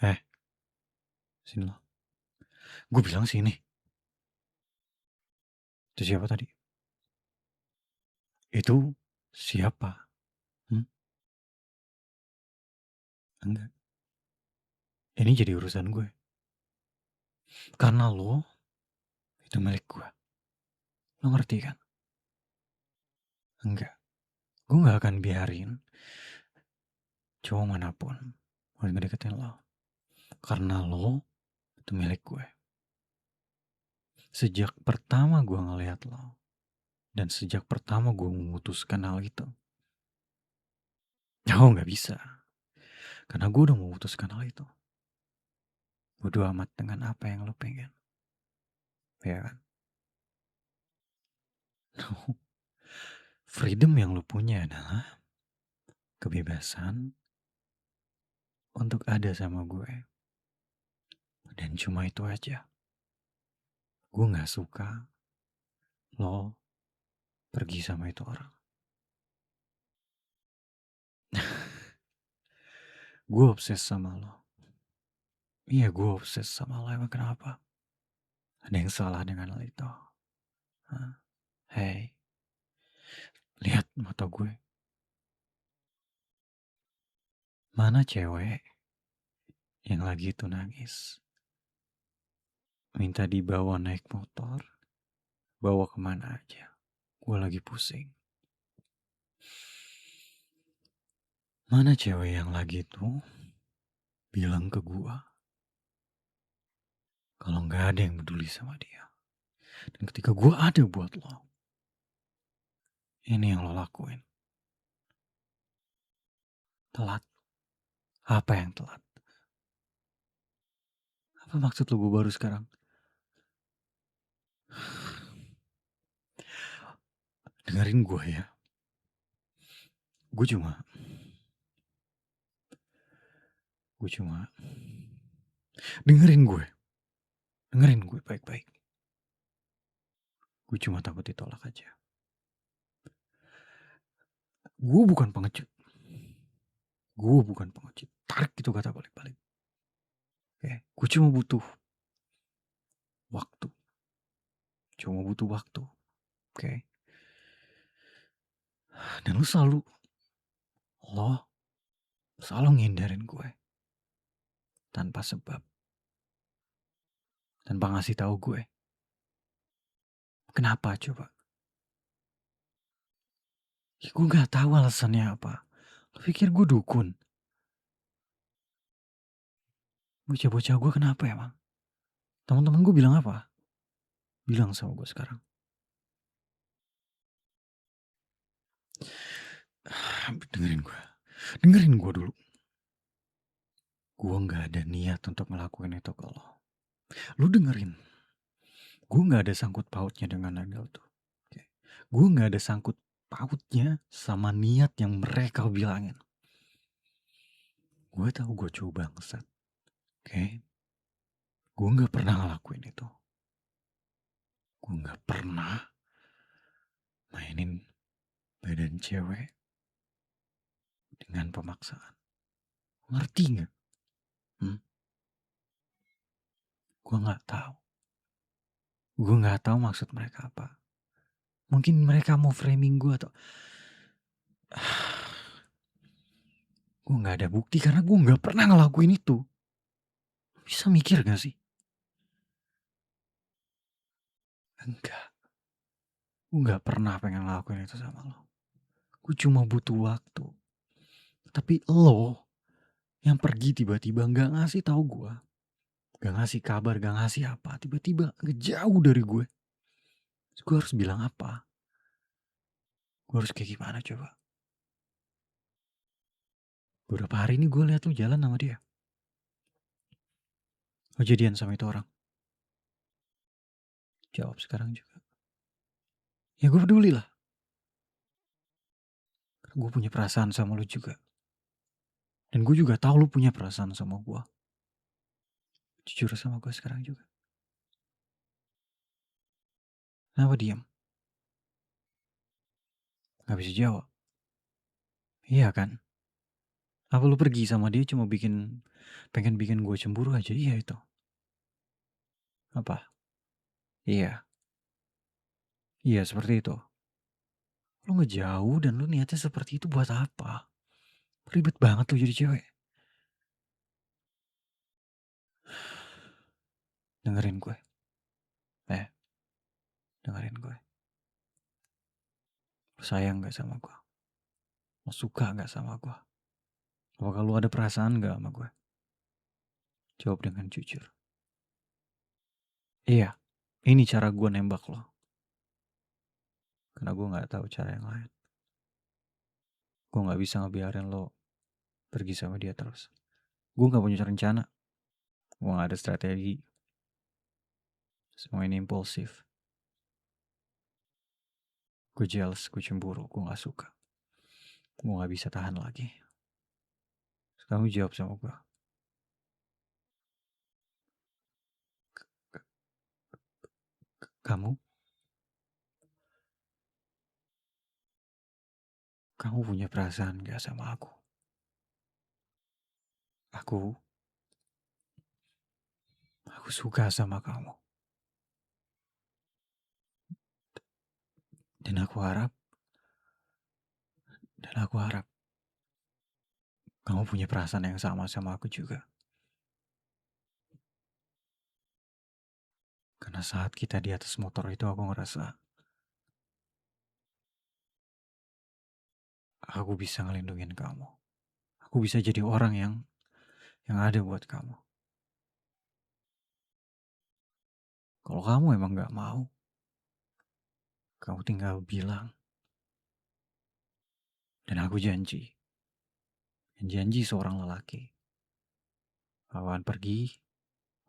Eh, sini lo. Gue bilang sini. Itu siapa tadi? Itu siapa? Hmm? Enggak. Ini jadi urusan gue. Karena lo itu milik gue. Lo ngerti kan? Enggak. Gue gak akan biarin cowok manapun mau ngedeketin lo. Karena lo itu milik gue. Sejak pertama gue ngeliat lo. Dan sejak pertama gue memutuskan hal itu. Oh, gak bisa. Karena gue udah memutuskan hal itu. Bodo amat dengan apa yang lo pengen. Ya kan? Freedom yang lo punya adalah kebebasan untuk ada sama gue. Dan cuma itu aja. Gue gak suka lo pergi sama itu orang. Gue obses sama lo. Iya, gue obses sama lo. Emang kenapa? Ada yang salah dengan hal itu? Hah? Hey, lihat mata gue. Mana cewek yang lagi itu nangis? Minta dibawa naik motor. Bawa kemana aja. Gue lagi pusing. Mana cewek yang lagi tuh bilang ke gue kalau gak ada yang peduli sama dia. Dan ketika gue ada buat lo, ini yang lo lakuin. Telat. Apa yang telat? Apa maksud lo gue baru sekarang? Dengerin gue ya. Gue cuma dengerin gue baik-baik. Gue cuma takut ditolak aja. Gue bukan pengecut. Tarik itu kata balik-balik. Oke, gue cuma butuh waktu. Oke. Dan lo selalu ngindarin gue tanpa sebab. Tanpa ngasih tahu gue. Kenapa coba? Ya, gue gak tahu alasannya apa. Lo pikir gue dukun? Bocah-bocah gue kenapa emang? Teman-teman gue bilang apa? Bilang sama gue sekarang. Dengerin gue dulu. Gue gak ada niat untuk ngelakuin itu ke lo. Lu dengerin. Gue gak ada sangkut pautnya dengan Nagel tuh. Oke. Gue gak ada sangkut pautnya sama niat yang mereka bilangin. Gue tahu gue coba bangsat. Oke. Gue gak pernah ngelakuin itu. Gue gak pernah mainin badan cewek dengan pemaksaan. Ngerti gak? Gue gak tahu. Gue gak tahu maksud mereka apa. Mungkin mereka mau framing gue atau... Gue gak ada bukti karena gue gak pernah ngelakuin itu. Bisa mikir gak sih? Enggak. Gue gak pernah pengen ngelakuin itu sama lo. Gue cuma butuh waktu. Tapi lo yang pergi tiba-tiba gak ngasih tahu gue. Gak ngasih kabar, gak ngasih apa. Tiba-tiba ngejauh dari gue. Terus gue harus bilang apa? Gue harus kayak gimana coba? Beberapa hari ini gue liat lo jalan sama dia. Lo jadian sama itu orang. Jawab sekarang juga. Ya gue peduli lah. Gue punya perasaan sama lo juga. Dan gue juga tahu lo punya perasaan sama gue. Jujur sama gue sekarang juga. Kenapa diam? Gak bisa jawab. Iya kan? Apa lu pergi sama dia cuma pengen bikin gue cemburu aja? Iya itu. Apa? Iya. Iya seperti itu. Lu ngejauh dan lu niatnya seperti itu buat apa? Ribet banget lu jadi cewek. Dengerin gue. Eh, dengerin gue. Lu sayang gak sama gue? Lu suka gak sama gue? Apakah lu ada perasaan gak sama gue? Jawab dengan jujur. Iya, ini cara gue nembak lo. Karena gue gak tahu cara yang lain. Gue gak bisa ngebiarin lo pergi sama dia terus. Gue gak punya rencana. Gue gak ada strategi. Semua ini impulsif. Gue jealous, gue cemburu, gue gak suka. Gue gak bisa tahan lagi. Kamu jawab sama gue. Kamu? Kamu punya perasaan gak sama aku? Aku suka sama kamu. Dan aku harap kamu punya perasaan yang sama aku juga. Karena saat kita di atas motor itu aku ngerasa aku bisa ngelindungin kamu. Aku bisa jadi orang yang ada buat kamu. Kalau kamu emang gak mau, kamu tinggal bilang. Dan aku janji seorang lelaki. Awan pergi,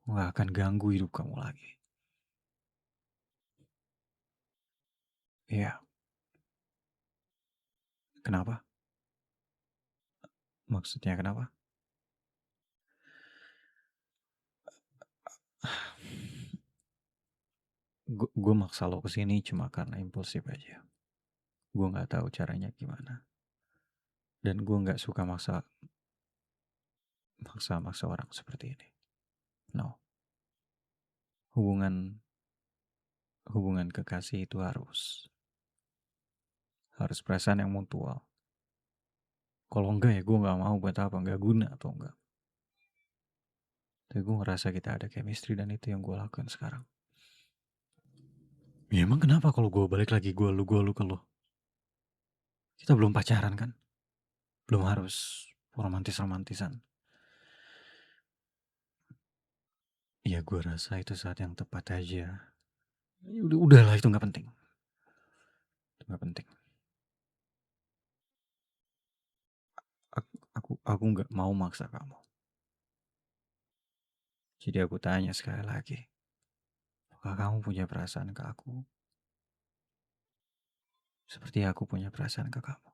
aku gak akan ganggu hidup kamu lagi. Iya, kenapa? Maksudnya kenapa? Gue maksa lo kesini cuma karena impulsif aja. Gue gak tahu caranya gimana. Dan gue gak suka maksa orang seperti ini. No. Hubungan kekasih itu harus perasaan yang mutual. Kalau enggak ya gue gak mau buat apa, gak guna atau enggak. Tapi gue ngerasa kita ada chemistry dan itu yang gue lakukan sekarang. Ya emang kenapa kalau gue balik lagi gue lu ke lu? Kita belum pacaran kan? Belum harus romantisan. Ya gue rasa itu saat yang tepat aja. Ya udahlah itu gak penting. Itu gak penting. Aku gak mau maksa kamu. Jadi aku tanya sekali lagi. Apakah kamu punya perasaan ke aku? Seperti aku punya perasaan ke kamu.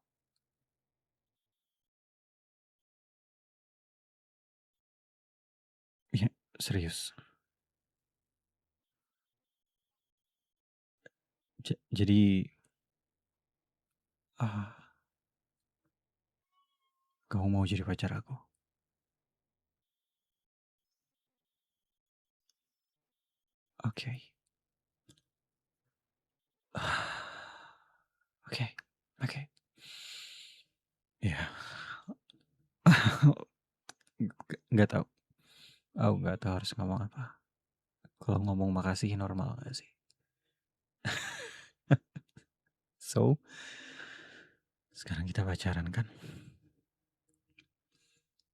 Iya, serius. Jadi ah, kamu mau jadi pacar aku? Oke. Oke. Oke. Ya. Nggak tahu. Aku nggak tahu harus ngomong apa. Kalau ngomong makasih normal gak sih? So, sekarang kita pacaran kan?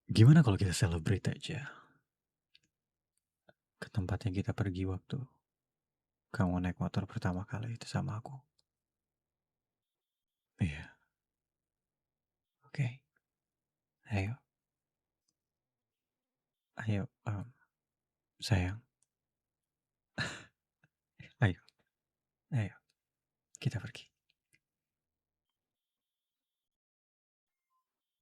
Gimana kalau kita celebrate aja? Ke tempat yang kita pergi waktu kamu naik motor pertama kali itu sama aku. Iya. Oke. Ayo. Ayo. Sayang. Ayo. Ayo. Kita pergi.